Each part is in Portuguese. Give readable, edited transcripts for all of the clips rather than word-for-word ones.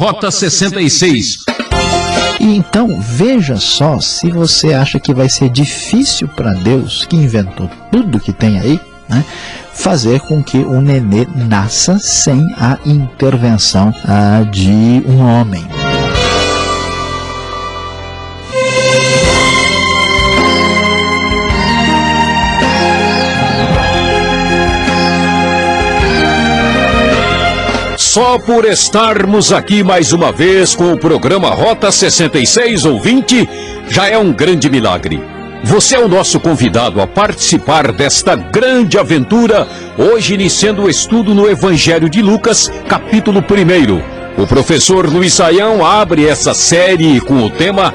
Rota 66. E então, veja só, se você acha que vai ser difícil para Deus, que inventou tudo que tem aí, né, fazer com que o nenê nasça sem a intervenção de um homem. Só por estarmos aqui mais uma vez com o programa Rota 66, ouvinte, já é um grande milagre. Você é o nosso convidado a participar desta grande aventura, hoje iniciando o estudo no Evangelho de Lucas, capítulo 1. O professor Luiz Saião abre essa série com o tema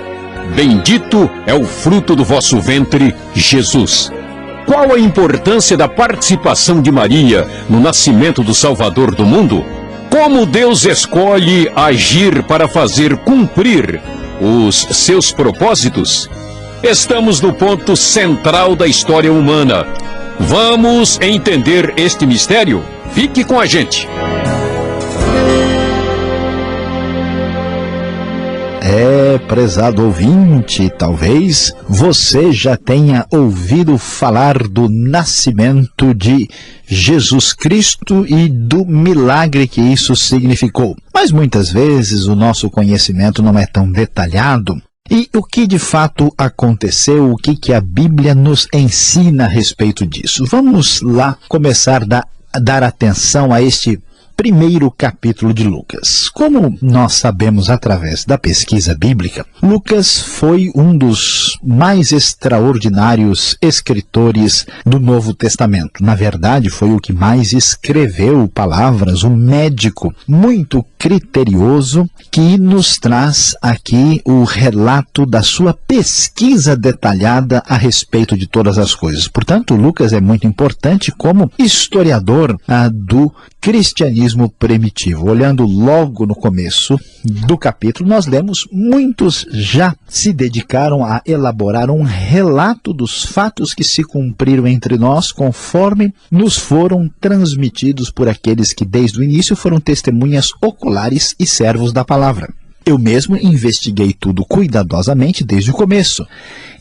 Bendito é o fruto do vosso ventre, Jesus. Qual a importância da participação de Maria no nascimento do Salvador do mundo? Como Deus escolhe agir para fazer cumprir os seus propósitos? Estamos no ponto central da história humana. Vamos entender este mistério? Fique com a gente. Prezado ouvinte, talvez você já tenha ouvido falar do nascimento de Jesus Cristo e do milagre que isso significou. Mas muitas vezes o nosso conhecimento não é tão detalhado. E o que de fato aconteceu, o que a Bíblia nos ensina a respeito disso? Vamos lá começar a dar atenção a este primeiro capítulo de Lucas. Como nós sabemos através da pesquisa bíblica, Lucas foi um dos mais extraordinários escritores do Novo Testamento. Na verdade, foi o que mais escreveu palavras, um médico muito criterioso que nos traz aqui o relato da sua pesquisa detalhada a respeito de todas as coisas. Portanto, Lucas é muito importante como historiador do cristianismo primitivo. Olhando logo no começo do capítulo, nós lemos: muitos já se dedicaram a elaborar um relato dos fatos que se cumpriram entre nós, conforme nos foram transmitidos por aqueles que desde o início foram testemunhas oculares e servos da palavra. Eu mesmo investiguei tudo cuidadosamente desde o começo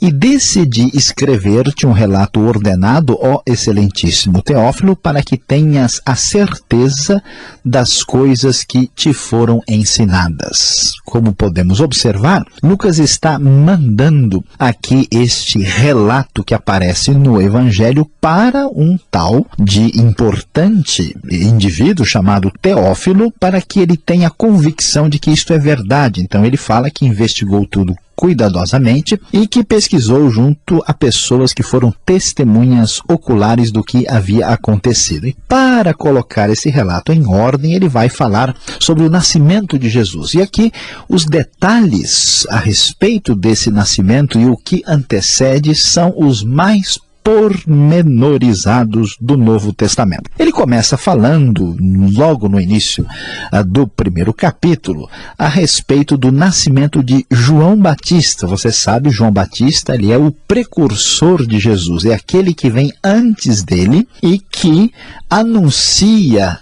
e decidi escrever-te um relato ordenado, ó excelentíssimo Teófilo, para que tenhas a certeza das coisas que te foram ensinadas. Como podemos observar, Lucas está mandando aqui este relato que aparece no Evangelho para um tal de importante indivíduo chamado Teófilo, para que ele tenha convicção de que isto é verdade. Então ele fala que investigou tudo cuidadosamente e que pesquisou junto a pessoas que foram testemunhas oculares do que havia acontecido. E para colocar esse relato em ordem, ele vai falar sobre o nascimento de Jesus. E aqui os detalhes a respeito desse nascimento e o que antecede são os mais pormenorizados do Novo Testamento. Ele começa falando, logo no início do primeiro capítulo, a respeito do nascimento de João Batista. Você sabe, João Batista, ele é o precursor de Jesus, é aquele que vem antes dele e que anuncia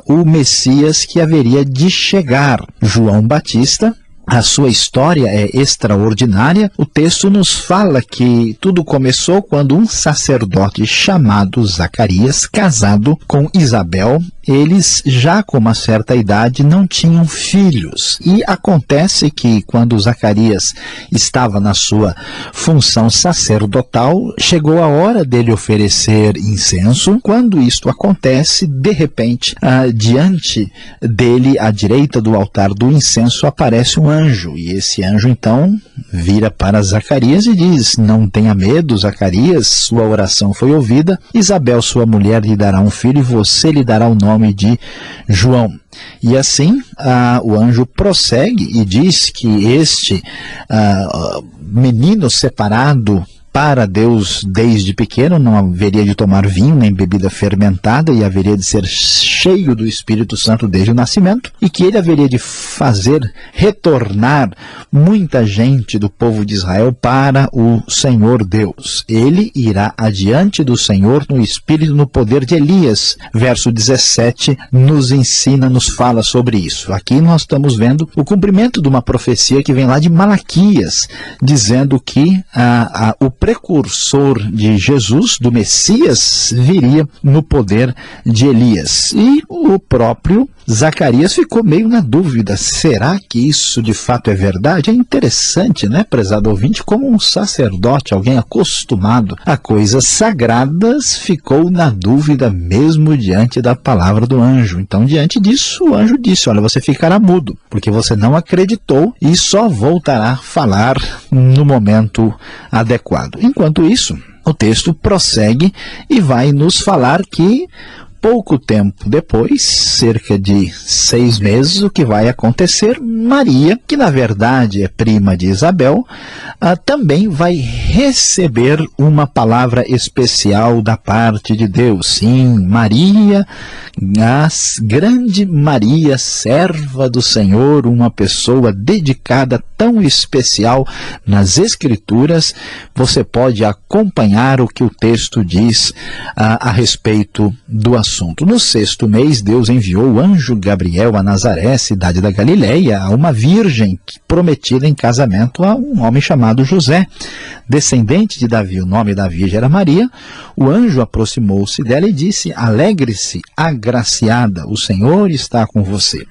o Messias que haveria de chegar. João Batista, a sua história é extraordinária. O texto nos fala que tudo começou quando um sacerdote chamado Zacarias, casado com Isabel, eles já com uma certa idade não tinham filhos. E acontece que quando Zacarias estava na sua função sacerdotal, chegou a hora dele oferecer incenso. Quando isto acontece, de repente, diante dele, à direita do altar do incenso, aparece um anjo. E esse anjo então vira para Zacarias e diz: não tenha medo, Zacarias, sua oração foi ouvida. Isabel, sua mulher, lhe dará um filho e você lhe dará o nome de João. E assim o anjo prossegue e diz que este menino separado para Deus desde pequeno não haveria de tomar vinho nem bebida fermentada e haveria de ser cheio do Espírito Santo desde o nascimento, e que ele haveria de fazer retornar muita gente do povo de Israel para o Senhor Deus. Ele irá adiante do Senhor no espírito, no poder de Elias. Verso 17 nos ensina, nos fala sobre isso. Aqui nós estamos vendo o cumprimento de uma profecia que vem lá de Malaquias, dizendo que o precursor de Jesus, do Messias, viria no poder de Elias. E o próprio Zacarias ficou meio na dúvida, será que isso de fato é verdade? É interessante, né, prezado ouvinte, como um sacerdote, alguém acostumado a coisas sagradas, ficou na dúvida mesmo diante da palavra do anjo. Então, diante disso, o anjo disse, olha, você ficará mudo, porque você não acreditou e só voltará a falar no momento adequado. Enquanto isso, o texto prossegue e vai nos falar que pouco tempo depois, cerca de 6 meses, o que vai acontecer? Maria, que na verdade é prima de Isabel, também vai receber uma palavra especial da parte de Deus. Sim, Maria, a grande Maria, serva do Senhor, uma pessoa dedicada, tão especial nas Escrituras. Você pode acompanhar o que o texto diz a respeito do assunto. No 6º mês, Deus enviou o anjo Gabriel a Nazaré, cidade da Galileia, a uma virgem prometida em casamento a um homem chamado José, descendente de Davi. O nome da virgem era Maria. O anjo aproximou-se dela e disse, alegre-se, agraciada, o Senhor está com você.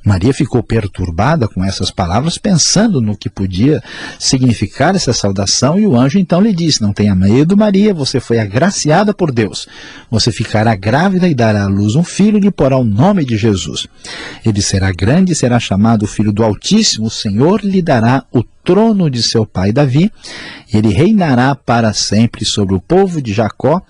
Maria ficou perturbada com essas palavras, pensando no que podia significar essa saudação, e o anjo então lhe disse, não tenha medo, Maria, você foi agraciada por Deus. Você ficará grávida e dará à luz um filho e lhe porá o nome de Jesus. Ele será grande e será chamado Filho do Altíssimo. O Senhor lhe dará o trono de seu pai Davi. Ele reinará para sempre sobre o povo de Jacó.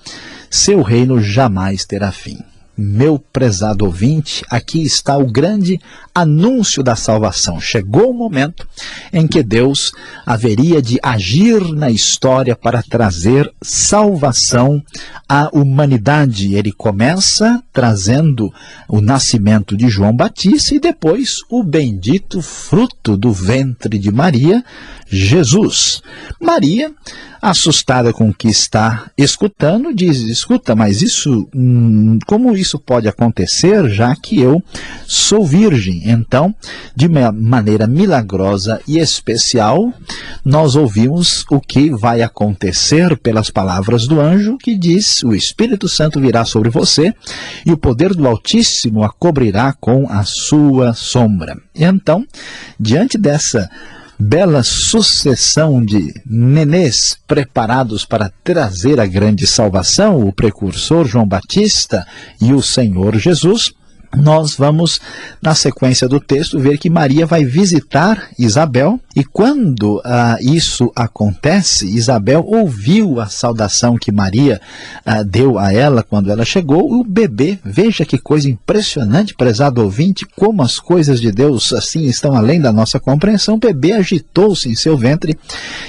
Seu reino jamais terá fim. Meu prezado ouvinte, aqui está o grande anúncio da salvação. Chegou o momento em que Deus haveria de agir na história para trazer salvação à humanidade. Ele começa trazendo o nascimento de João Batista e depois o bendito fruto do ventre de Maria, Jesus. Maria, assustada com o que está escutando, diz, escuta, mas isso, como isso pode acontecer, já que eu sou virgem? Então, de maneira milagrosa e especial, nós ouvimos o que vai acontecer pelas palavras do anjo, que diz, o Espírito Santo virá sobre você e o poder do Altíssimo a cobrirá com a sua sombra. E então, diante dessa bela sucessão de nenês preparados para trazer a grande salvação, o precursor João Batista e o Senhor Jesus, nós vamos, na sequência do texto, ver que Maria vai visitar Isabel, e quando isso acontece, Isabel ouviu a saudação que Maria deu a ela quando ela chegou. O bebê, veja que coisa impressionante, prezado ouvinte, como as coisas de Deus assim estão além da nossa compreensão. O bebê agitou-se em seu ventre,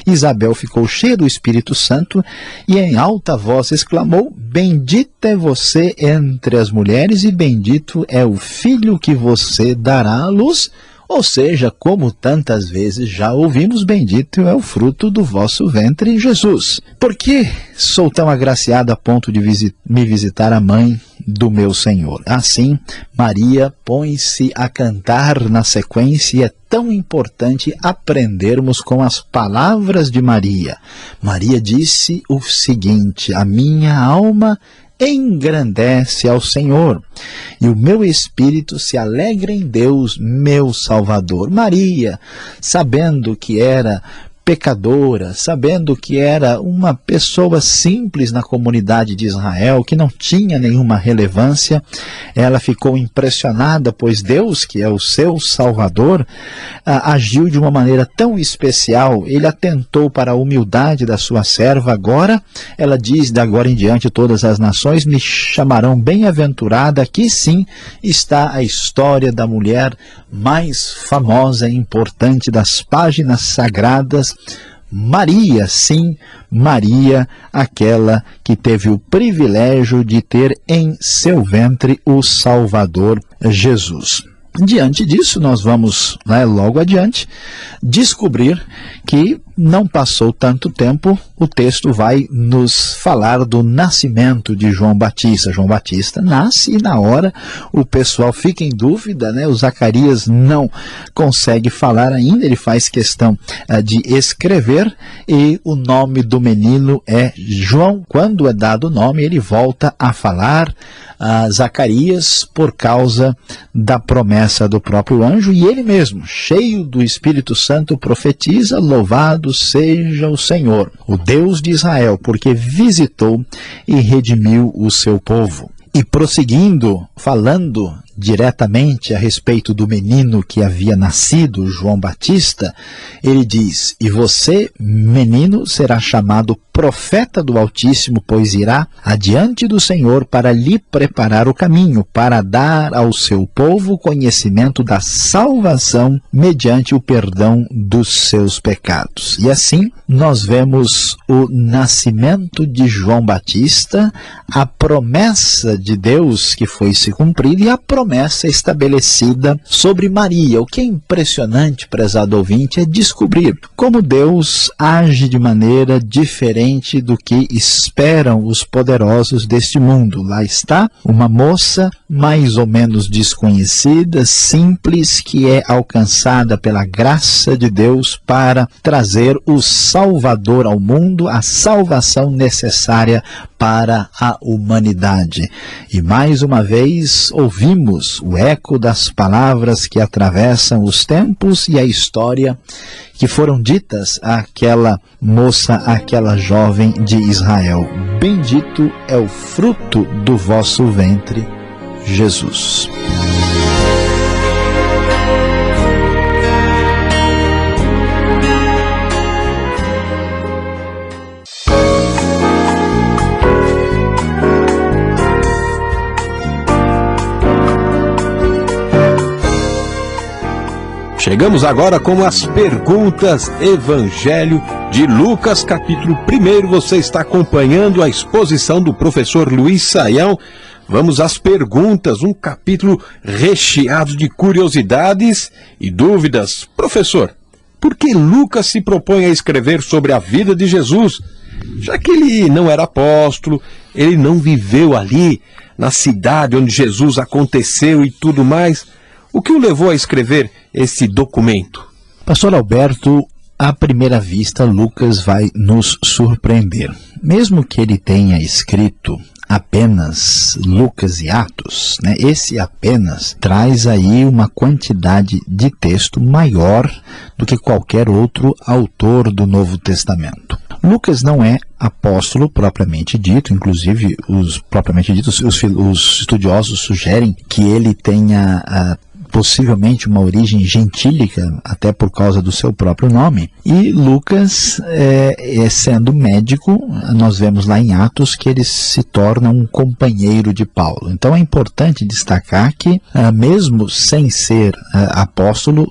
Isabel ficou cheia do Espírito Santo e em alta voz exclamou, bendita é você entre as mulheres e bendito é o filho que você dará à luz. Ou seja, como tantas vezes já ouvimos, bendito é o fruto do vosso ventre, Jesus. Por que sou tão agraciado a ponto de me visitar a mãe do meu Senhor? Assim, Maria põe-se a cantar na sequência, e é tão importante aprendermos com as palavras de Maria. Maria disse o seguinte, a minha alma engrandece ao Senhor, e o meu espírito se alegra em Deus, meu Salvador. Maria, sabendo que era pecadora, sabendo que era uma pessoa simples na comunidade de Israel, que não tinha nenhuma relevância, ela ficou impressionada, pois Deus, que é o seu Salvador, agiu de uma maneira tão especial. Ele atentou para a humildade da sua serva. Agora, ela diz, de agora em diante todas as nações me chamarão bem-aventurada. Aqui sim está a história da mulher mais famosa e importante das páginas sagradas, Maria, sim, Maria, aquela que teve o privilégio de ter em seu ventre o Salvador Jesus. Diante disso, nós vamos, logo adiante, descobrir que não passou tanto tempo, o texto vai nos falar do nascimento de João Batista. João Batista nasce e na hora o pessoal fica em dúvida, o Zacarias não consegue falar ainda, ele faz questão de escrever e o nome do menino é João. Quando é dado o nome, ele volta a falar a Zacarias por causa da promessa do próprio anjo, e ele mesmo, cheio do Espírito Santo, profetiza: louvado seja o Senhor, o Deus de Israel, porque visitou e redimiu o seu povo. E prosseguindo, falando diretamente a respeito do menino que havia nascido, João Batista, ele diz: e você, menino, será chamado profeta do Altíssimo, pois irá adiante do Senhor para lhe preparar o caminho, para dar ao seu povo conhecimento da salvação mediante o perdão dos seus pecados. E assim nós vemos o nascimento de João Batista, a promessa de Deus que foi se cumprir e a promessa estabelecida sobre Maria. O que é impressionante, prezado ouvinte, é descobrir como Deus age de maneira diferente do que esperam os poderosos deste mundo. Lá está uma moça mais ou menos desconhecida, simples, que é alcançada pela graça de Deus para trazer o Salvador ao mundo, a salvação necessária para a humanidade. E mais uma vez ouvimos o eco das palavras que atravessam os tempos e a história que foram ditas àquela moça, àquela jovem de Israel: bendito é o fruto do vosso ventre, Jesus. Chegamos agora com as perguntas Evangelho de Lucas, capítulo 1. Você está acompanhando a exposição do professor Luiz Saião. Vamos às perguntas, um capítulo recheado de curiosidades e dúvidas. Professor, por que Lucas se propõe a escrever sobre a vida de Jesus? Já que ele não era apóstolo, ele não viveu ali, na cidade onde Jesus aconteceu e tudo mais. O que o levou a escrever esse documento? Pastor Alberto, à primeira vista, Lucas vai nos surpreender. Mesmo que ele tenha escrito apenas Lucas e Atos, esse apenas traz aí uma quantidade de texto maior do que qualquer outro autor do Novo Testamento. Lucas não é apóstolo propriamente dito, inclusive os estudiosos sugerem que ele tenha possivelmente uma origem gentílica, até por causa do seu próprio nome. E Lucas, sendo médico, nós vemos lá em Atos que ele se torna um companheiro de Paulo. Então é importante destacar que, mesmo sem ser apóstolo,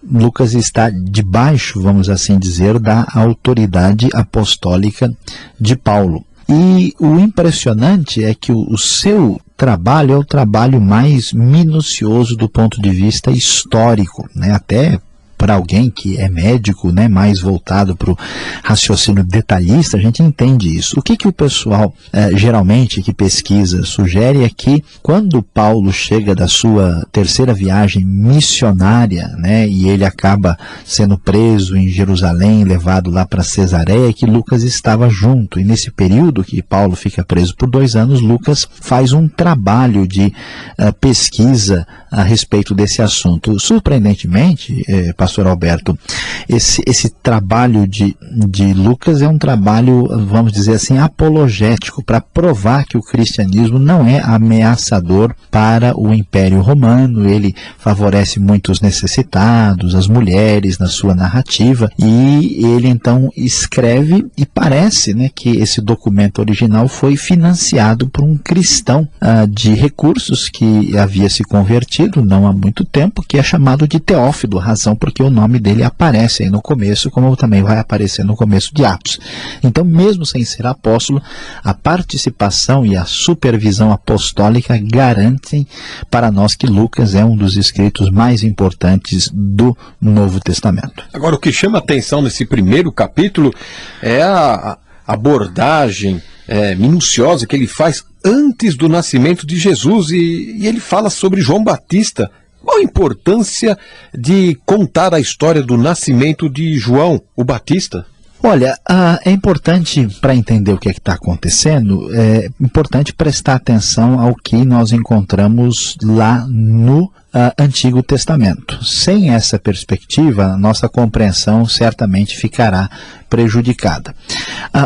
Lucas está debaixo, vamos assim dizer, da autoridade apostólica de Paulo. E o impressionante é que o seu trabalho é o trabalho mais minucioso do ponto de vista histórico, até para alguém que é médico, mais voltado para o raciocínio detalhista, a gente entende isso. O que o pessoal, geralmente, que pesquisa, sugere é que quando Paulo chega da sua terceira viagem missionária, e ele acaba sendo preso em Jerusalém, levado lá para Cesareia, que Lucas estava junto. E nesse período que Paulo fica preso por 2 anos, Lucas faz um trabalho de pesquisa a respeito desse assunto. Surpreendentemente, Pastor Alberto, esse trabalho de Lucas é um trabalho, vamos dizer assim, apologético, para provar que o cristianismo não é ameaçador para o Império Romano. Ele favorece muitos necessitados, as mulheres, na sua narrativa, e ele então escreve, e parece que esse documento original foi financiado por um cristão de recursos que havia se convertido não há muito tempo, que é chamado de Teófilo, razão porque o nome dele aparece aí no começo, como também vai aparecer no começo de Atos. Então, mesmo sem ser apóstolo, a participação e a supervisão apostólica garantem para nós que Lucas é um dos escritos mais importantes do Novo Testamento. Agora, o que chama atenção nesse primeiro capítulo é a abordagem minuciosa que ele faz antes do nascimento de Jesus, e ele fala sobre João Batista. Qual a importância de contar a história do nascimento de João, o Batista? Olha, é importante, para entender o que está acontecendo, é importante prestar atenção ao que nós encontramos lá no Antigo Testamento. Sem essa perspectiva, a nossa compreensão certamente ficará prejudicada.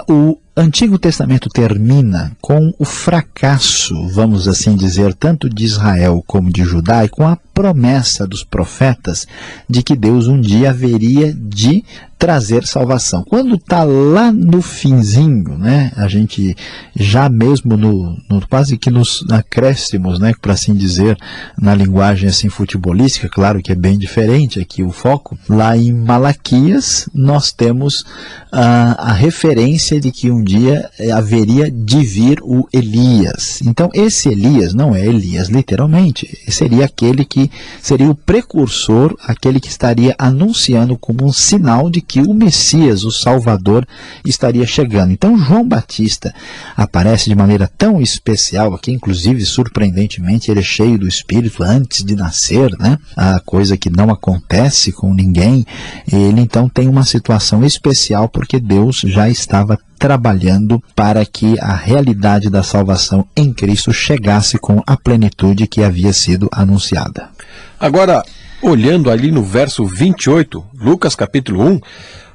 O Antigo Testamento termina com o fracasso, vamos assim dizer, tanto de Israel como de Judá, e com a promessa dos profetas de que Deus um dia haveria de trazer salvação. Quando está lá no finzinho, né, a gente já mesmo quase que nos acréscimos, né, para assim dizer, na linguagem assim futebolística, claro que é bem diferente aqui o foco, lá em Malaquias nós temos a referência de que um dia haveria de vir o Elias. Então esse Elias não é Elias literalmente, seria aquele que seria o precursor, aquele que estaria anunciando como um sinal de que o Messias, o Salvador, estaria chegando. Então João Batista aparece de maneira tão especial aqui, inclusive surpreendentemente ele é cheio do Espírito antes de nascer, né? A coisa que não acontece com ninguém. Ele então tem uma situação especial porque Deus já estava trabalhando para que a realidade da salvação em Cristo chegasse com a plenitude que havia sido anunciada. Agora, olhando ali no verso 28, Lucas capítulo 1,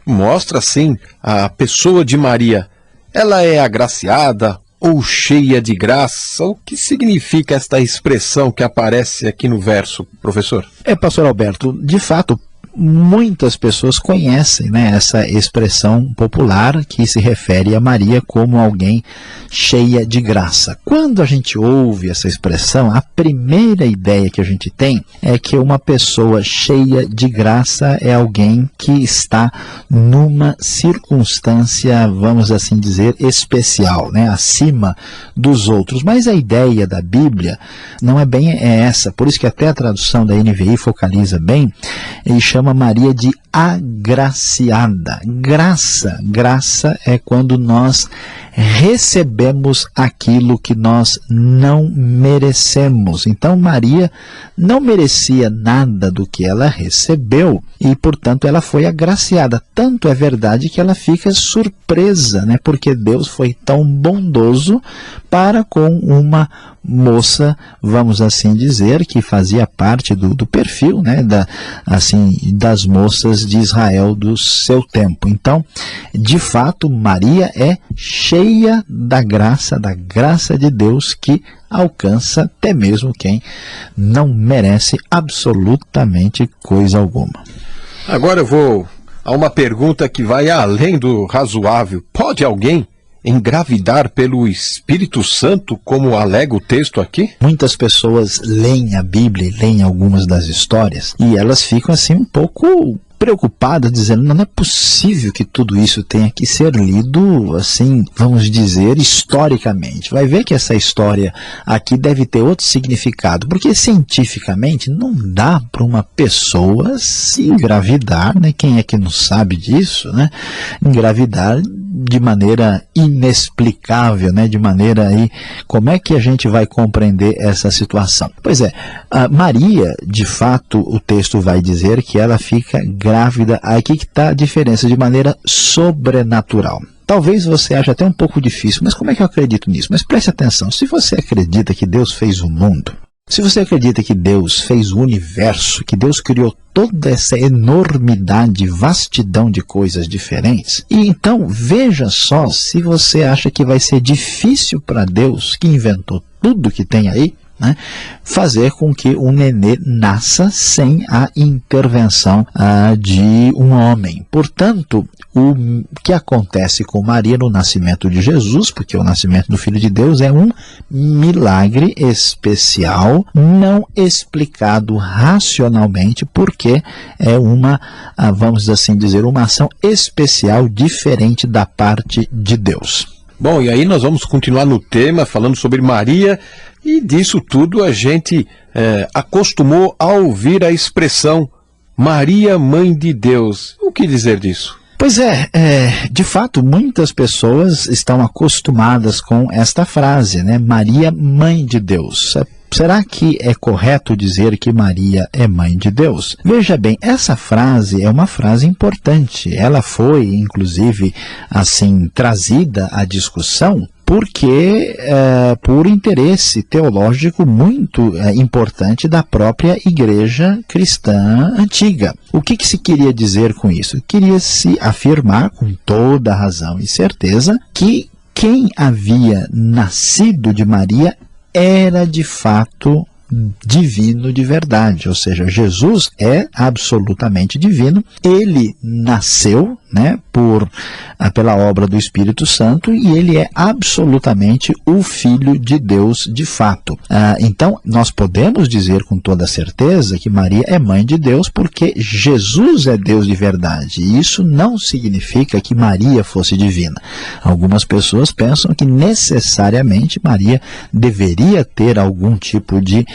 mostra assim a pessoa de Maria. Ela é agraciada ou cheia de graça? O que significa esta expressão que aparece aqui no verso, professor? Pastor Alberto, de fato, muitas pessoas conhecem, né, essa expressão popular que se refere a Maria como alguém cheia de graça. Quando a gente ouve essa expressão, a primeira ideia que a gente tem é que uma pessoa cheia de graça é alguém que está numa circunstância, vamos assim dizer, especial, né, acima dos outros. Mas a ideia da Bíblia não é bem essa, por isso que até a tradução da NVI focaliza bem e chama Maria de agraciada. Graça é quando nós recebemos aquilo que nós não merecemos. Então Maria não merecia nada do que ela recebeu e, portanto, ela foi agraciada. Tanto é verdade que ela fica surpresa, né? Porque Deus foi tão bondoso para com uma moça, vamos assim dizer, que fazia parte do perfil, né, das moças de Israel do seu tempo. Então, de fato, Maria é cheia da graça de Deus que alcança até mesmo quem não merece absolutamente coisa alguma. Agora eu vou a uma pergunta que vai além do razoável. Pode alguém engravidar pelo Espírito Santo, como alega o texto aqui? Muitas pessoas leem a Bíblia, leem algumas das histórias, e elas ficam assim um pouco preocupadas, dizendo, não é possível que tudo isso tenha que ser lido, assim, vamos dizer, historicamente. Vai ver que essa história aqui deve ter outro significado, porque cientificamente não dá para uma pessoa se engravidar, né? Quem é que não sabe disso, né? Engravidar de maneira inexplicável, né? De maneira aí, como é que a gente vai compreender essa situação? Pois é, a Maria, de fato, o texto vai dizer que ela fica grávida. Aqui que está a diferença, de maneira sobrenatural. Talvez você ache até um pouco difícil, mas como é que eu acredito nisso? Mas preste atenção, se você acredita que Deus fez o mundo, se você acredita que Deus fez o universo, que Deus criou toda essa enormidade, vastidão de coisas diferentes, e então veja só, se você acha que vai ser difícil para Deus, que inventou tudo que tem aí, né, fazer com que o nenê nasça sem a intervenção de um homem. Portanto, o que acontece com Maria no nascimento de Jesus, porque o nascimento do Filho de Deus é um milagre especial, não explicado racionalmente, porque é uma, vamos assim dizer, uma ação especial diferente da parte de Deus. Bom, e aí nós vamos continuar no tema, falando sobre Maria, e disso tudo a gente acostumou a ouvir a expressão Maria, Mãe de Deus. O que dizer disso? Pois de fato, muitas pessoas estão acostumadas com esta frase, né? Maria, Mãe de Deus. Será que é correto dizer que Maria é Mãe de Deus? Veja bem, essa frase é uma frase importante. Ela foi, inclusive, assim, trazida à discussão porque por interesse teológico muito importante da própria igreja cristã antiga. O que se queria dizer com isso? Queria-se afirmar com toda razão e certeza que quem havia nascido de Maria era de fato divino de verdade, ou seja, Jesus é absolutamente divino, ele nasceu, né, pela obra do Espírito Santo, e ele é absolutamente o Filho de Deus de fato. Então, nós podemos dizer com toda certeza que Maria é mãe de Deus porque Jesus é Deus de verdade, e isso não significa que Maria fosse divina. Algumas pessoas pensam que necessariamente Maria deveria ter algum tipo de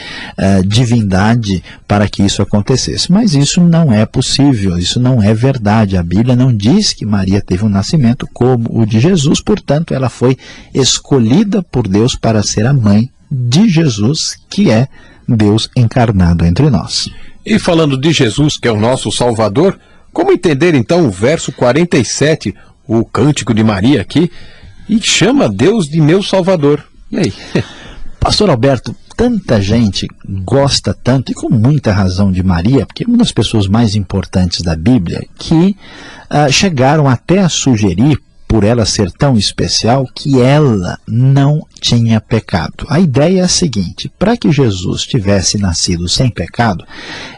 divindade para que isso acontecesse, mas isso não é possível, isso não é verdade. A Bíblia não diz que Maria teve um nascimento como o de Jesus, portanto ela foi escolhida por Deus para ser a mãe de Jesus, que é Deus encarnado entre nós. E falando de Jesus, que é o nosso Salvador, como entender então o verso 47, o cântico de Maria aqui, e chama Deus de meu Salvador? E aí? Pastor Alberto, tanta gente gosta tanto, e com muita razão, de Maria, porque é uma das pessoas mais importantes da Bíblia, que chegaram até a sugerir, por ela ser tão especial, que ela não tinha pecado. A ideia é a seguinte: para que Jesus tivesse nascido sem pecado,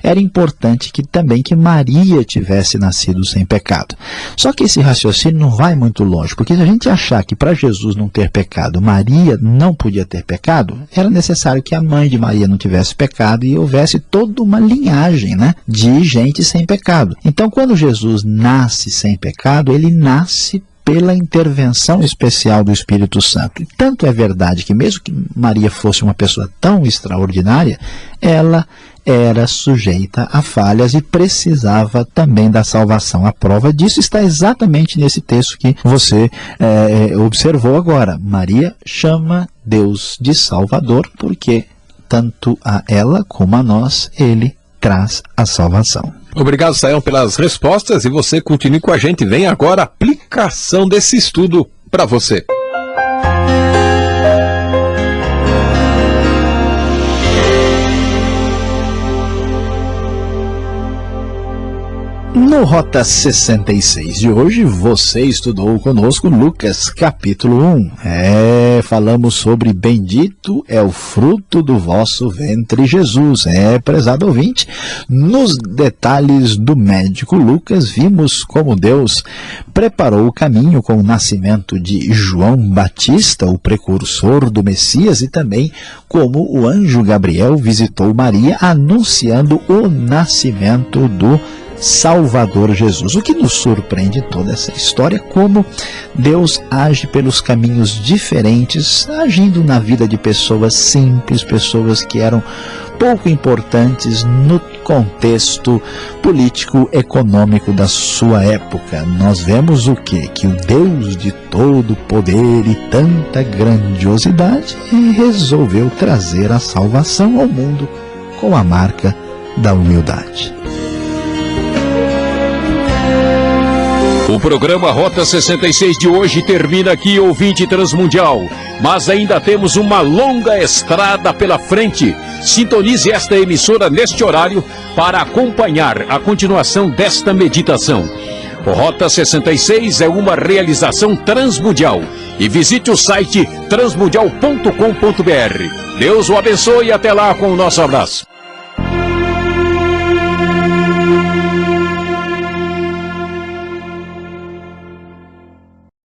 era importante também que Maria tivesse nascido sem pecado. Só que esse raciocínio não vai muito longe, porque se a gente achar que para Jesus não ter pecado, Maria não podia ter pecado, era necessário que a mãe de Maria não tivesse pecado e houvesse toda uma linhagem, né, de gente sem pecado. Então, quando Jesus nasce sem pecado, ele nasce pela intervenção especial do Espírito Santo. E tanto é verdade que mesmo que Maria fosse uma pessoa tão extraordinária, ela era sujeita a falhas e precisava também da salvação. A prova disso está exatamente nesse texto que você observou agora. Maria chama Deus de Salvador porque tanto a ela como a nós ele traz a salvação. Obrigado, Sayão, pelas respostas, e você continue com a gente. Vem agora a aplicação desse estudo para você. No Rota 66 de hoje, você estudou conosco Lucas capítulo 1. Falamos sobre bendito é o fruto do vosso ventre, Jesus. Prezado ouvinte, nos detalhes do médico Lucas, vimos como Deus preparou o caminho com o nascimento de João Batista, o precursor do Messias, e também como o anjo Gabriel visitou Maria, anunciando o nascimento do Salvador Jesus. O que nos surpreende em toda essa história é como Deus age pelos caminhos diferentes, agindo na vida de pessoas simples, pessoas que eram pouco importantes no contexto político, econômico da sua época. Nós vemos o quê? Que o Deus de todo poder e tanta grandiosidade resolveu trazer a salvação ao mundo com a marca da humildade. O programa Rota 66 de hoje termina aqui, ouvinte transmundial. Mas ainda temos uma longa estrada pela frente. Sintonize esta emissora neste horário para acompanhar a continuação desta meditação. O Rota 66 é uma realização transmundial e visite o site transmundial.com.br. Deus o abençoe e até lá com o nosso abraço.